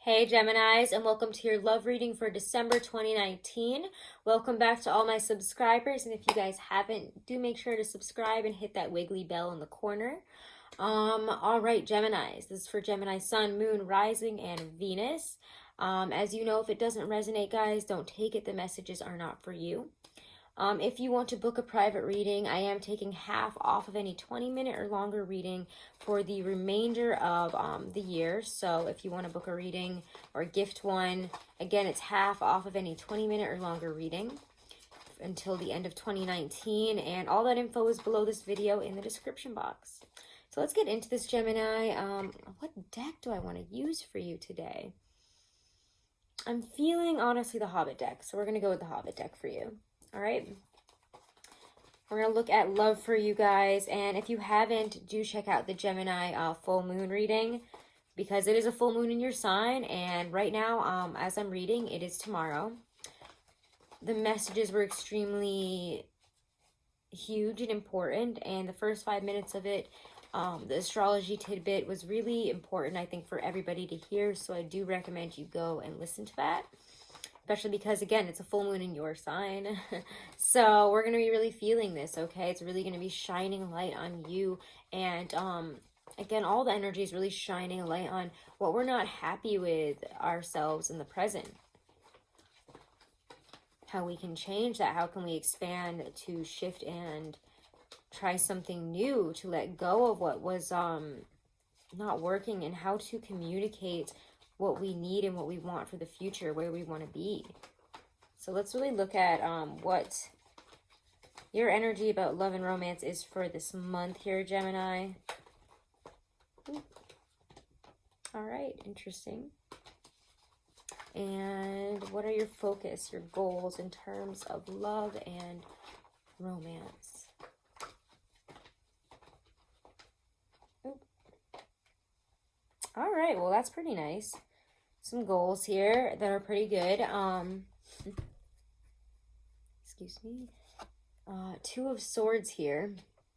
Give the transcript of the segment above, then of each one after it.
Hey Geminis, and welcome to your love reading for December 2019. Welcome back to all my subscribers, and if you guys haven't, do make sure to subscribe and hit that wiggly bell in the corner. All right, Geminis, this is for Gemini Sun, Moon, Rising, and Venus. As you know, if it doesn't resonate, guys, don't take it. The messages are not for you. If you want to book a private reading, I am taking half off of any 20-minute or longer reading for the remainder of the year. So if you want to book a reading or gift one, again, it's half off of any 20-minute or longer reading until the end of 2019. And all that info is below this video in the description box. So let's get into this, Gemini. What deck do I want to use for you today? I'm feeling, honestly, the Hobbit deck. So we're going to go with the Hobbit deck for you. All right, we're going to look at love for you guys, and if you haven't, do check out the Gemini full moon reading, because it is a full moon in your sign, and right now, as I'm reading, it is tomorrow. The messages were extremely huge and important, and the first 5 minutes of it, the astrology tidbit was really important, I think, for everybody to hear, so I do recommend you go and listen to that. Especially because, again, it's a full moon in your sign. So we're going to be really feeling this, okay? It's really going to be shining a light on you. And, again, all the energy is really shining a light on what we're not happy with ourselves in the present. How we can change that. How can we expand to shift and try something new, to let go of what was not working, and how to communicate what we need and what we want for the future, where we want to be. So let's really look at what your energy about love and romance is for this month here, Gemini. Ooh. All right, interesting. And what are your focus, your goals in terms of love and romance? Ooh. All right, well, that's pretty nice. Some goals here that are pretty good. Excuse me. Two of Swords here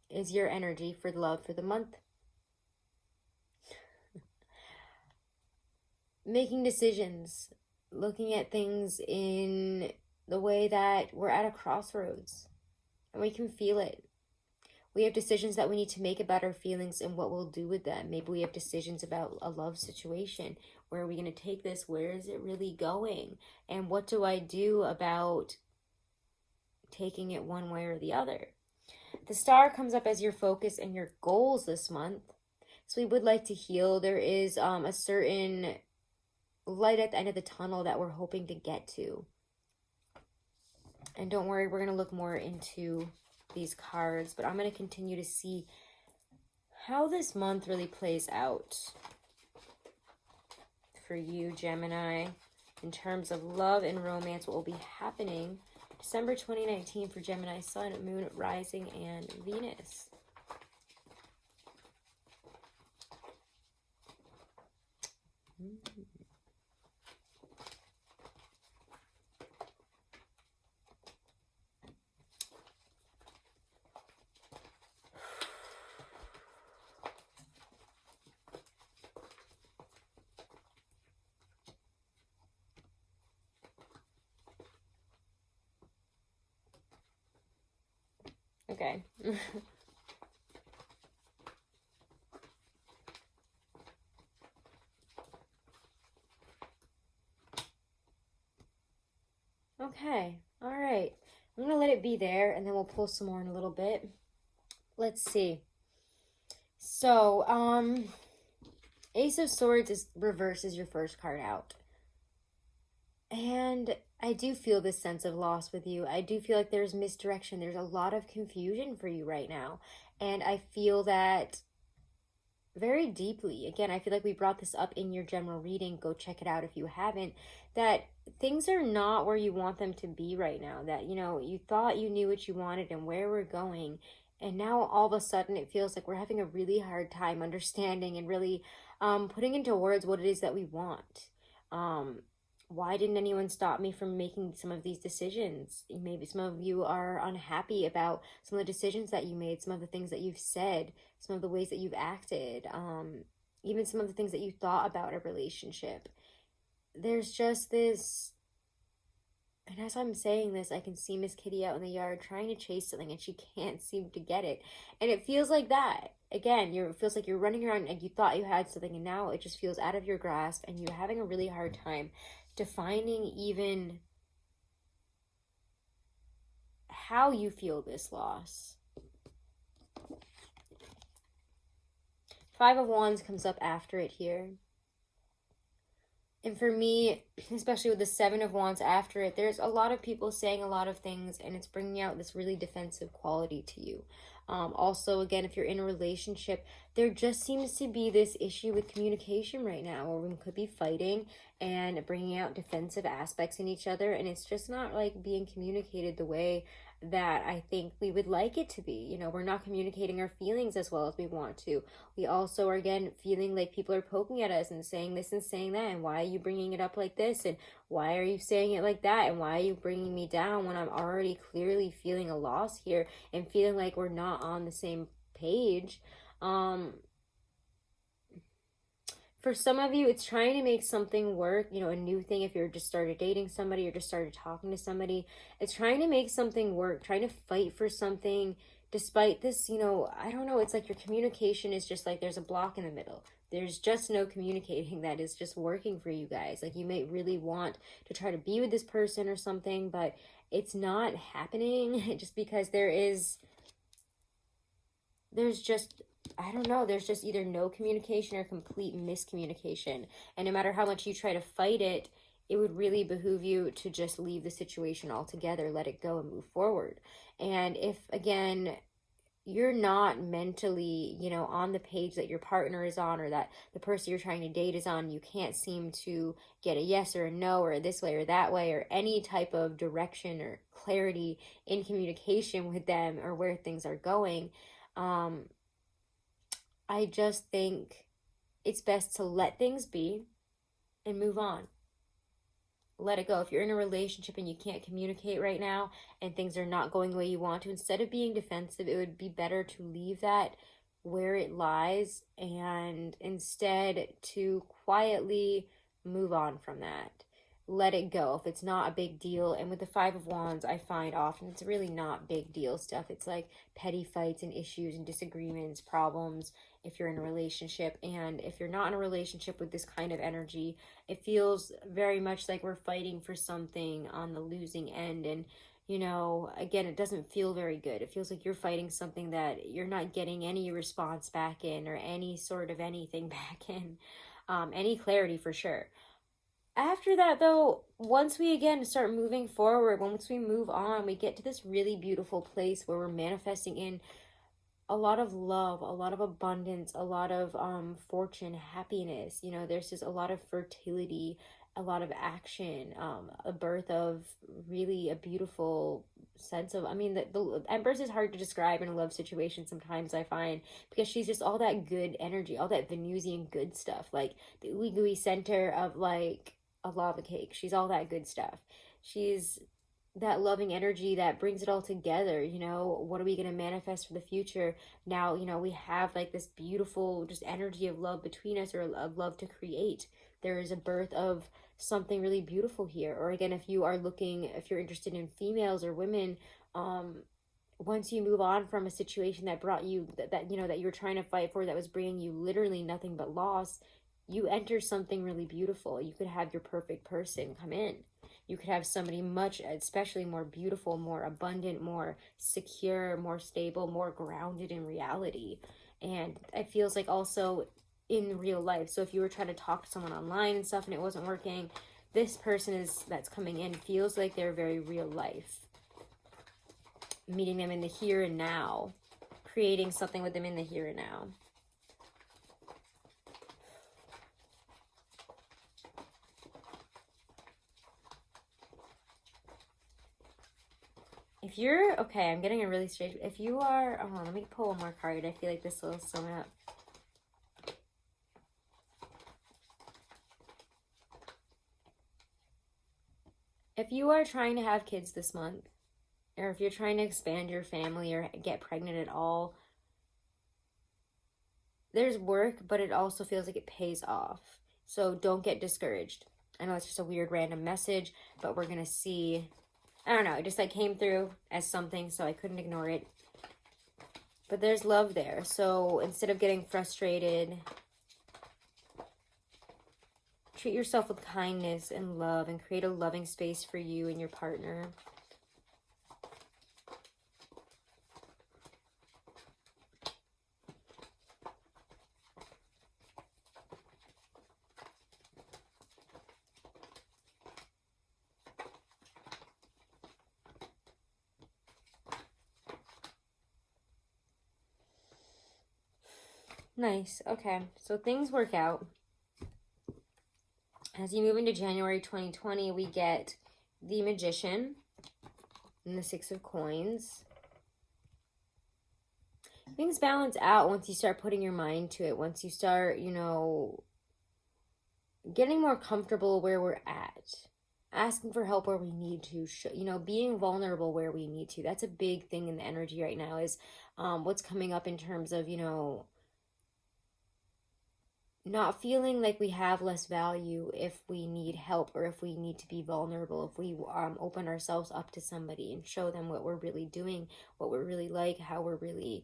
is your energy for love for the month. Making decisions, looking at things in the way that we're at a crossroads, and we can feel it. We have decisions that we need to make about our feelings and what we'll do with them. Maybe we have decisions about a love situation. Where are we going to take this? Where is it really going? And what do I do about taking it one way or the other? The Star comes up as your focus and your goals this month. So we would like to heal. There is a certain light at the end of the tunnel that we're hoping to get to. And don't worry, we're going to look more into these cards, but I'm going to continue to see how this month really plays out for you, Gemini, in terms of love and romance. What will be happening December 2019 for Gemini Sun, Moon, Rising, and Venus. Okay. Okay. All right. I'm going to let it be there, and then we'll pull some more in a little bit. Let's see. So, Ace of Swords is reverse is your first card out. And I do feel this sense of loss with you. I do feel like there's misdirection. There's a lot of confusion for you right now. And I feel that very deeply. Again, I feel like we brought this up in your general reading. Go check it out if you haven't. That things are not where you want them to be right now. That, you know, you thought you knew what you wanted and where we're going. And now all of a sudden it feels like we're having a really hard time understanding and really putting into words what it is that we want. Why didn't anyone stop me from making some of these decisions? Maybe some of you are unhappy about some of the decisions that you made, some of the things that you've said, some of the ways that you've acted, even some of the things that you thought about a relationship. there's just this, and as I'm saying this, I can see Miss Kitty out in the yard trying to chase something and she can't seem to get it. And it feels like that. Again, it feels like you're running around and you thought you had something and now it just feels out of your grasp and you're having a really hard time defining even how you feel this loss. Five of Wands comes up after it here. And for me, especially with the Seven of Wands after it, there's a lot of people saying a lot of things and it's bringing out this really defensive quality to you. Also, again, if you're in a relationship, there just seems to be this issue with communication right now where we could be fighting and bringing out defensive aspects in each other. And it's just not like being communicated the way that I think we would like it to be. You know, we're not communicating our feelings as well as we want to. We also are, again, feeling like people are poking at us and saying this and saying that, and why are you bringing it up like this, and why are you saying it like that, and why are you bringing me down when I'm already clearly feeling a loss here and feeling like we're not on the same page. For some of you, it's trying to make something work, you know, a new thing. If you're just started dating somebody or just started talking to somebody, it's trying to make something work, trying to fight for something despite this, you know, I don't know, it's like your communication is just like there's a block in the middle. There's just no communicating that is just working for you guys. Like you may really want to try to be with this person or something, but it's not happening just because there's just, I don't know, there's just either no communication or complete miscommunication. And no matter how much you try to fight it, it would really behoove you to just leave the situation altogether, let it go and move forward. And if, again, you're not mentally, you know, on the page that your partner is on or that the person you're trying to date is on, you can't seem to get a yes or a no or this way or that way or any type of direction or clarity in communication with them or where things are going, I just think it's best to let things be and move on. Let it go. If you're in a relationship and you can't communicate right now and things are not going the way you want to, instead of being defensive, it would be better to leave that where it lies and instead to quietly move on from that. Let it go if it's not a big deal. And with the Five of Wands, I find often it's really not big deal stuff. It's like petty fights and issues and disagreements, problems if you're in a relationship. And if you're not in a relationship with this kind of energy, it feels very much like we're fighting for something on the losing end. And you know, again, it doesn't feel very good. It feels like you're fighting something that you're not getting any response back in or any sort of anything back in, any clarity for sure. After that, though, once we again start moving forward, once we move on, we get to this really beautiful place where we're manifesting in a lot of love, a lot of abundance, a lot of fortune, happiness. You know, there's just a lot of fertility, a lot of action, a birth of really a beautiful sense of, I mean, the Empress is hard to describe in a love situation sometimes, I find, because she's just all that good energy, all that Venusian good stuff, like the ooey gooey center of like a lava cake. She's all that good stuff. She's that loving energy that brings it all together. You know, what are we going to manifest for the future now? You know, we have like this beautiful just energy of love between us, or of love to create. There is a birth of something really beautiful here. Or again, if you are looking, if you're interested in females or women, once you move on from a situation that brought you that you know that you were trying to fight for, that was bringing you literally nothing but loss, you enter something really beautiful. You could have your perfect person come in. You could have somebody much, especially more beautiful, more abundant, more secure, more stable, more grounded in reality. And it feels like also in real life. So if you were trying to talk to someone online and stuff and it wasn't working, this person that's coming in feels like they're very real life. Meeting them in the here and now. Creating something with them in the here and now. If you're, okay, I'm getting a really strange, if you are, oh, let me pull one more card. I feel like this will sum it up. If you are trying to have kids this month, or if you're trying to expand your family or get pregnant at all, there's work, but it also feels like it pays off. So don't get discouraged. I know it's just a weird random message, but we're going to see. I don't know. It just like came through as something, so I couldn't ignore it. But there's love there. So instead of getting frustrated, treat yourself with kindness and love and create a loving space for you and your partner. Nice. Okay. So things work out. As you move into January 2020, we get the Magician and the Six of Coins. Things balance out once you start putting your mind to it. Once you start, you know, getting more comfortable where we're at. Asking for help where we need to, you know, being vulnerable where we need to. That's a big thing in the energy right now is what's coming up in terms of, you know, not feeling like we have less value if we need help or if we need to be vulnerable, if we open ourselves up to somebody and show them what we're really doing, what we're really like, how we're really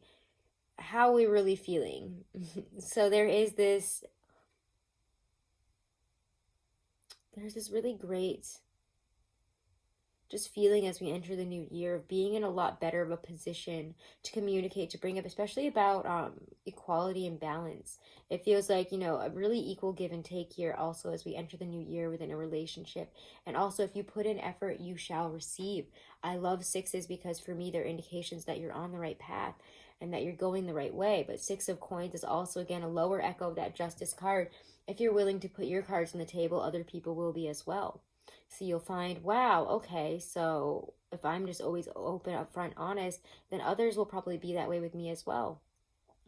feeling. So there's this really great just feeling as we enter the new year of being in a lot better of a position to communicate, to bring up, especially about equality and balance. It feels like, you know, a really equal give and take here also as we enter the new year within a relationship. And also, if you put in effort, you shall receive. I love sixes because for me, they're indications that you're on the right path and that you're going the right way. But Six of Coins is also, again, a lower echo of that Justice card. If you're willing to put your cards on the table, other people will be as well. So you'll find, wow, okay, so if I'm just always open, upfront, honest, then others will probably be that way with me as well.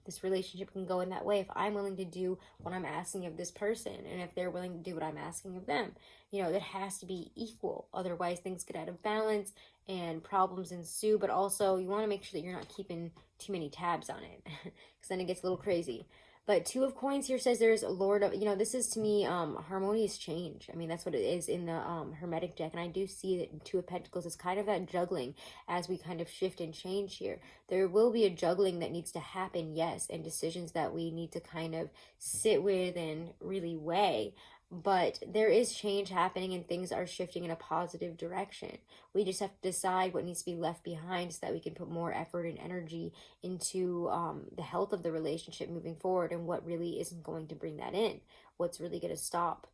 This relationship can go in that way if I'm willing to do what I'm asking of this person and if they're willing to do what I'm asking of them. You know, that has to be equal. Otherwise, things get out of balance and problems ensue. But also, you want to make sure that you're not keeping too many tabs on it because then it gets a little crazy. But Two of Coins here says there's a Lord of, you know, this is to me harmonious change. I mean, that's what it is in the Hermetic deck. And I do see that in Two of Pentacles is kind of that juggling as we kind of shift and change here. There will be a juggling that needs to happen, yes, and decisions that we need to kind of sit with and really weigh. But there is change happening and things are shifting in a positive direction. We just have to decide what needs to be left behind so that we can put more effort and energy into the health of the relationship moving forward and what really isn't going to bring that in. What's really going to stop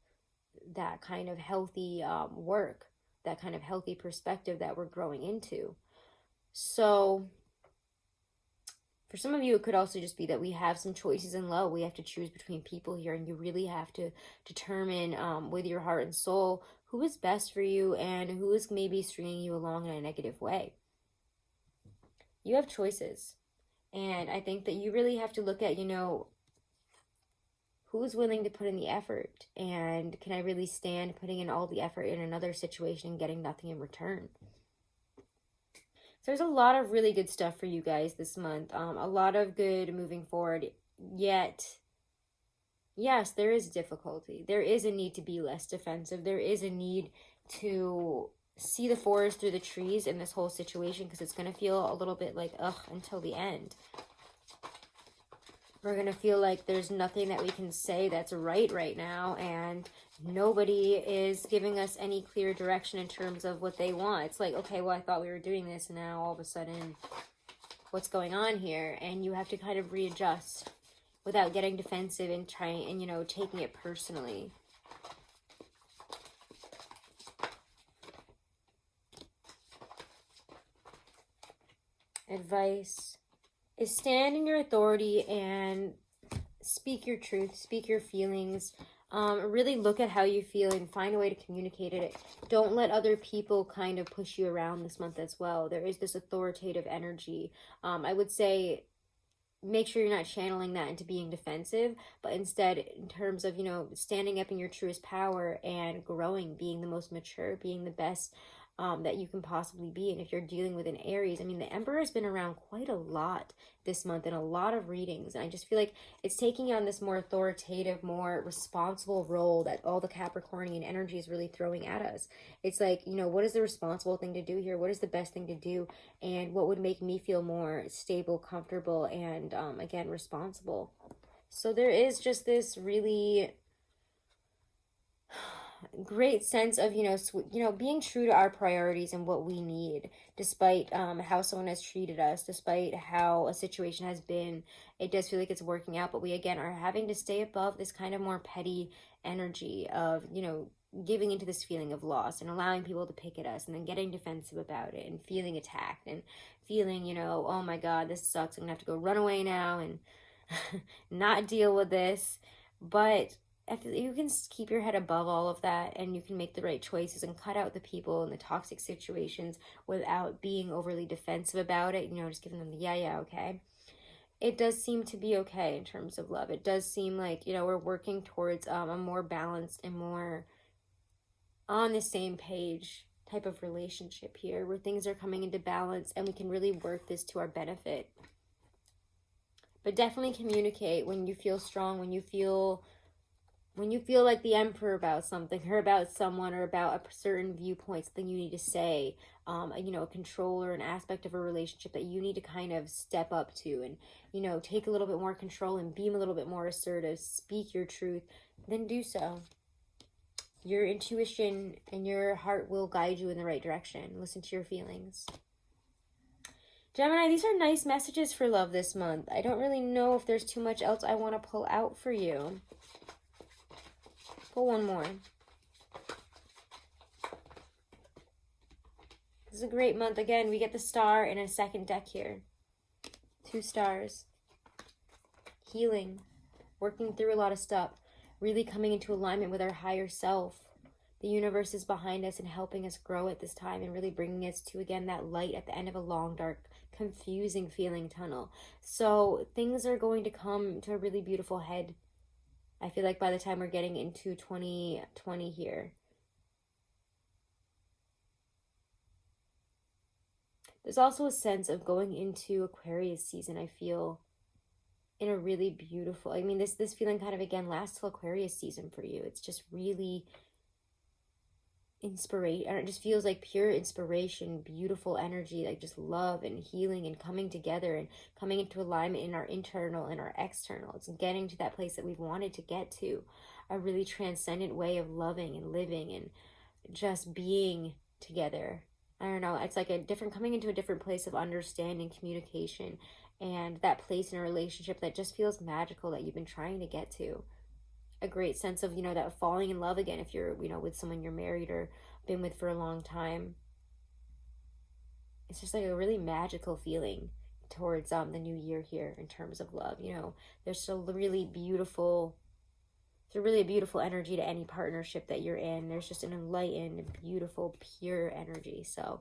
that kind of healthy work, that kind of healthy perspective that we're growing into. So for some of you, it could also just be that we have some choices in love. We have to choose between people here, and you really have to determine with your heart and soul who is best for you and who is maybe stringing you along in a negative way. You have choices, and I think that you really have to look at, you know, who's willing to put in the effort, and can I really stand putting in all the effort in another situation and getting nothing in return? So there's a lot of really good stuff for you guys this month. A lot of good moving forward. Yet, yes, there is difficulty. There is a need to be less defensive. There is a need to see the forest through the trees in this whole situation because it's going to feel a little bit like, ugh, until the end. We're going to feel like there's nothing that we can say that's right now, and nobody is giving us any clear direction in terms of what they want. It's like, okay, well, I thought we were doing this, and now all of a sudden, what's going on here? And you have to kind of readjust without getting defensive and trying, and, you know, taking it personally. Advice is stand in your authority and speak your truth, speak your feelings. Really look at how you feel and find a way to communicate it. Don't let other people kind of push you around this month as well. There is this authoritative energy. I would say make sure you're not channeling that into being defensive, but instead in terms of, you know, standing up in your truest power and growing, being the most mature, being the best that you can possibly be. And if you're dealing with an Aries, I mean, the Emperor has been around quite a lot this month in a lot of readings. And I just feel like it's taking on this more authoritative, more responsible role that all the Capricornian energy is really throwing at us. It's like, you know, what is the responsible thing to do here? What is the best thing to do? And what would make me feel more stable, comfortable, and again, responsible? So there is just this really great sense of, being true to our priorities and what we need, despite how someone has treated us, despite how a situation has been. It does feel like it's working out, but we again are having to stay above this kind of more petty energy of, giving into this feeling of loss and allowing people to pick at us and then getting defensive about it and feeling attacked and feeling, oh my God, this sucks, I'm gonna have to go run away now and not deal with this. But if you can keep your head above all of that, and you can make the right choices and cut out the people and the toxic situations without being overly defensive about it, just giving them the yeah, okay. It does seem to be okay in terms of love. It does seem like, we're working towards a more balanced and more on the same page type of relationship here, where things are coming into balance and we can really work this to our benefit. But definitely communicate when you feel strong, when you feel like the Emperor about something or about someone or about a certain viewpoint, something you need to say, a control or an aspect of a relationship that you need to kind of step up to and, take a little bit more control and be a little bit more assertive, speak your truth, then do so. Your intuition and your heart will guide you in the right direction. Listen to your feelings. Gemini, these are nice messages for love this month. I don't really know if there's too much else I want to pull out for you. Pull one more. This is a great month. Again, we get the star in a second deck here. 2 stars. Healing. Working through a lot of stuff. Really coming into alignment with our higher self. The universe is behind us and helping us grow at this time and really bringing us to, again, that light at the end of a long, dark, confusing feeling tunnel. So things are going to come to a really beautiful head. I feel like by the time we're getting into 2020 here. There's also a sense of going into Aquarius season, I feel, in a really beautiful, this feeling kind of, again, lasts till Aquarius season for you. It's just really inspiration. It just feels like pure inspiration, beautiful energy, like just love and healing and coming together and coming into alignment in our internal and our external. It's getting to that place that we've wanted to get to, a really transcendent way of loving and living and just being together. I don't know, it's like coming into a different place of understanding, communication, and that place in a relationship that just feels magical that you've been trying to get to. A great sense of, that falling in love again if you're, with someone you're married or been with for a long time. It's just like a really magical feeling towards the new year here in terms of love. There's a really beautiful energy to any partnership that you're in. There's just an enlightened, beautiful, pure energy. So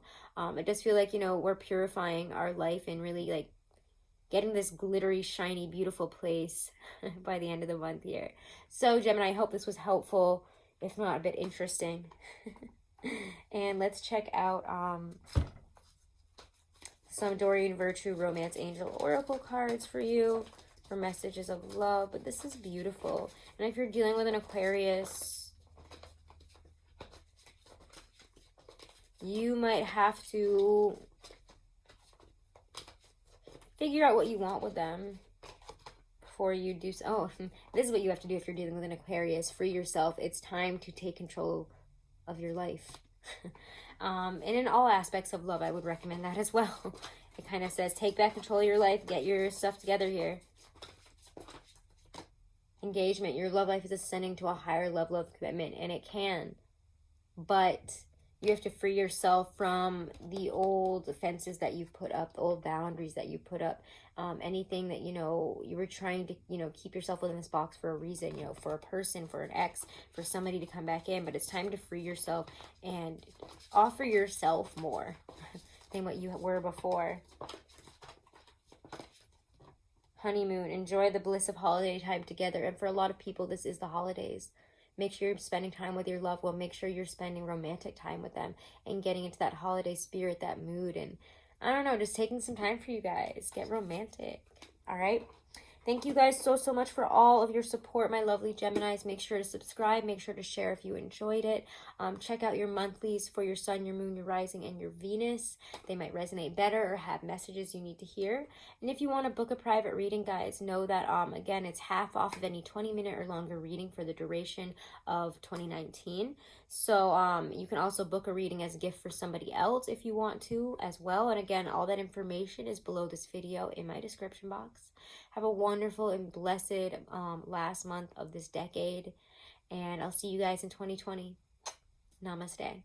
it does feel like, we're purifying our life and really like getting this glittery, shiny, beautiful place by the end of the month here. So Gemini, I hope this was helpful, if not a bit interesting. And let's check out some Doreen Virtue Romance Angel Oracle cards for you for messages of love. But this is beautiful. And if you're dealing with an Aquarius, you might have to figure out what you want with them before you do so. Oh, this is what you have to do if you're dealing with an Aquarius. Free yourself. It's time to take control of your life. And in all aspects of love, I would recommend that as well. It kind of says, take back control of your life. Get your stuff together here. Engagement. Your love life is ascending to a higher level of commitment. And it can. But you have to free yourself from the old fences that you've put up, the old boundaries that you put up, anything that, you were trying to, keep yourself within this box for a reason, for a person, for an ex, for somebody to come back in. But it's time to free yourself and offer yourself more than what you were before. Honeymoon. Enjoy the bliss of holiday time together. And for a lot of people, this is the holidays. Make sure you're spending time with your loved one. Make sure you're spending romantic time with them and getting into that holiday spirit, that mood, and I don't know, just taking some time for you guys. Get romantic. All right. Thank you guys so much for all of your support, my lovely Geminis. Make sure to subscribe. Make sure to share if you enjoyed it. Check out your monthlies for your sun, your moon, your rising, and your Venus. They might resonate better or have messages you need to hear. And if you want to book a private reading, guys, know that, again, it's half off of any 20-minute or longer reading for the duration of 2019. So you can also book a reading as a gift for somebody else if you want to as well. And again, all that information is below this video in my description box. Have a wonderful and blessed last month of this decade. And I'll see you guys in 2020. Namaste.